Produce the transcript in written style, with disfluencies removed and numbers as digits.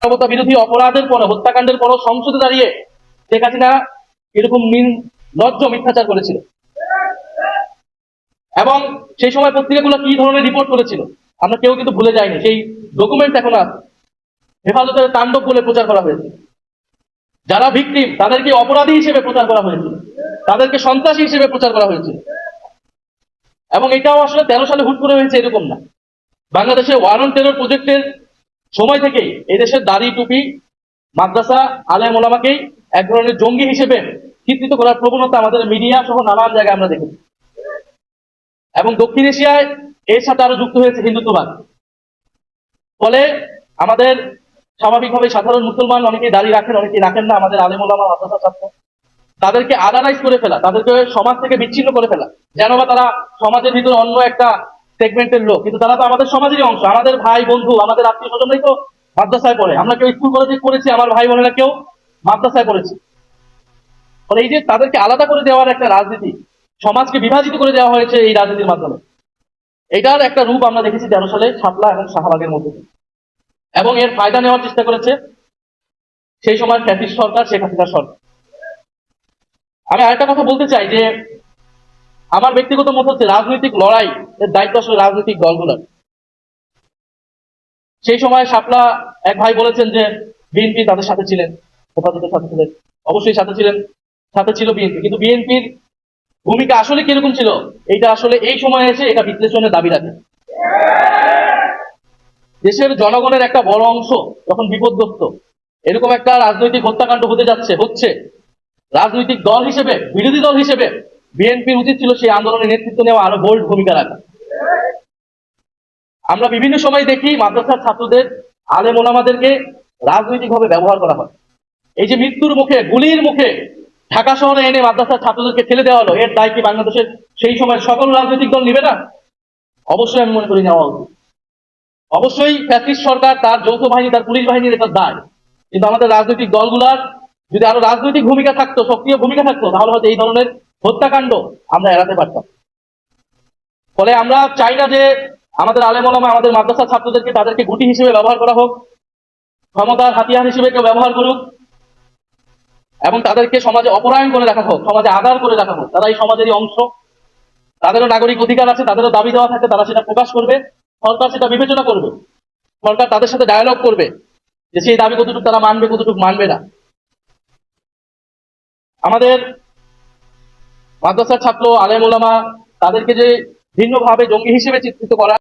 মানবতা বিরোধী অপরাধের পর, হত্যাকাণ্ডের পর সংসদে দাঁড়িয়ে শেখ হাসিনা এরকম লজ্জ মিথ্যাচার করেছিল। এবং সেই সময় পত্রিকাগুলো কি ধরনের রিপোর্ট করেছিল আমরা কেউ কিন্তু ভুলে যাইনি, সেই ডকুমেন্ট এখন আছে। হেফাজতের তাণ্ডব বলে প্রচার করা হয়েছে। যারা ভিকটিম তাদেরকে অপরাধী হিসেবে প্রচার করা হয়েছিল, তাদেরকে সন্ত্রাসী হিসেবে প্রচার করা হয়েছিল। এবং এটাও আসলে 13 সালে হুট করে হয়েছে এরকম না। বাংলাদেশে ওয়ার অন টেরর প্রজেক্টের সময় থেকেই এদেশের দাড়ি টুপি মাদ্রাসা আলেম ওলামাকেই এক ধরনের জঙ্গি হিসেবে চিত্রিত করার প্রবণতা আমাদের মিডিয়া সহ নানান জায়গায় আমরা দেখেছি। এবং দক্ষিণ এশিয়ায় এর সাথে আরো যুক্ত হয়েছে হিন্দুত্ববাদ। ফলে আমাদের স্বাভাবিকভাবে সাধারণ মুসলমান অনেকেই দাঁড়িয়ে রাখেন, অনেকেই রাখেন না। আমাদের আলেম ওলামা মাদ্রাসা ছাত্র তাদেরকে আলাদাইজ করে ফেলা, তাদেরকে সমাজ থেকে বিচ্ছিন্ন করে ফেলা, যেন বা তারা সমাজের ভিতরে অন্য একটা সেগমেন্টের লোক, কিন্তু তারা তো আমাদের সমাজেরই অংশ। আমাদের ভাই বন্ধু, আমাদের আত্মীয় স্বজনরাই তো মাদ্রাসায় পড়ে। আমরা কেউ স্কুল কলেজে পড়েছি, আমার ভাই বোনেরা কেউ মাদ্রাসায় পড়েছি। ফলে এই যে তাদেরকে আলাদা করে দেওয়ার একটা রাজনীতি, সমাজকে বিভাজিত করে দেওয়া হয়েছে এই রাজনীতির মাধ্যমে, এটার একটা রূপ আমরা দেখেছি 13 সালে শাপলা এবং শাহবাগের মধ্যে। এবং এর ফায়দা নেওয়ার চেষ্টা করেছে সেই সময় ফ্যাসিস্ট সরকার, শেখ হাসিনার সরকার। আমি আরেকটা কথা বলতে চাই যে আমার ব্যক্তিগত মত হচ্ছে রাজনৈতিক লড়াই এর দায়িত্ব আসলে রাজনৈতিক দলগুলোর। সেই সময় শাপলা এক ভাই বলেছেন যে বিএনপি তাদের সাথে ছিলেন, হেফাজতের সাথে ছিলেন, অবশ্যই সাথে ছিলেন, সাথে ছিল বিএনপি, কিন্তু বিএনপির ভূমিকা আসলে কিরকম ছিল এটা আসলে এই সময় এসে এটা বিশ্লেষণের দাবি রাখে। দেশের জনগণের একটা বড় অংশ যখন বিপদগ্রস্ত, এরকম একটা রাজনৈতিক হত্যাকাণ্ড হচ্ছে, রাজনৈতিক দল হিসেবে, বিরোধী দল হিসেবে বিএনপির উচিত ছিল সেই আন্দোলনের নেতৃত্ব নেওয়া, আরো বোল্ড ভূমিকা রাখা। আমরা বিভিন্ন সময় দেখি মাদ্রাসার ছাত্রদের, আলেম ওলামাদেরকে রাজনৈতিকভাবে ব্যবহার করা হয়। এই যে মৃত্যুর মুখে, গুলির মুখে ঢাকা শহরে এনে মাদ্রাসার ছাত্রদেরকে ঠেলে দেওয়া হলো, এর দায় কি বাংলাদেশের সেই সময় সকল রাজনৈতিক দল নিবে না? অবশ্যই আমি মনে করি নেওয়া উচিত। অবশ্যই ফ্যাসিস্ট সরকার, তার যৌথ বাহিনী, তার পুলিশ বাহিনীর এটা দায়। কিন্তু আমাদের রাজনৈতিক দলগুলার যদি আরো রাজনৈতিক ভূমিকা থাকতো, সক্রিয় ভূমিকা থাকতো, তাহলে হয়তো এই ধরনের হত্যাকাণ্ড আমরা এড়াতে পারতাম। ফলে আমরা চাই না যে আমাদের আলেম ওলামা, আমাদের মাদ্রাসা ছাত্রদেরকে তাদেরকে গুটি হিসেবে ব্যবহার করা হোক, ক্ষমতার হাতিয়ার হিসেবে কেউ ব্যবহার করুক, এবং তাদেরকে সমাজে অপরায়ণ করে রাখা হোক, সমাজে আদার করে রাখা হোক। তারা এই সমাজেরই অংশ, তাদেরও নাগরিক অধিকার আছে, তাদেরও দাবি দেওয়া থাকে, তারা সেটা প্রকাশ করবে, সরকার সেটা বিবেচনা করবে, সরকার তাদের সাথে ডায়ালগ করবে যে সেই দাবি কতটুকু তারা মানবে, কতটুকু মানবে না। আমাদের মাদ্রাসার ছাত্র, আলেম ওলামা তাদেরকে যে ভিন্নভাবে জঙ্গি হিসেবে চিত্রিত করা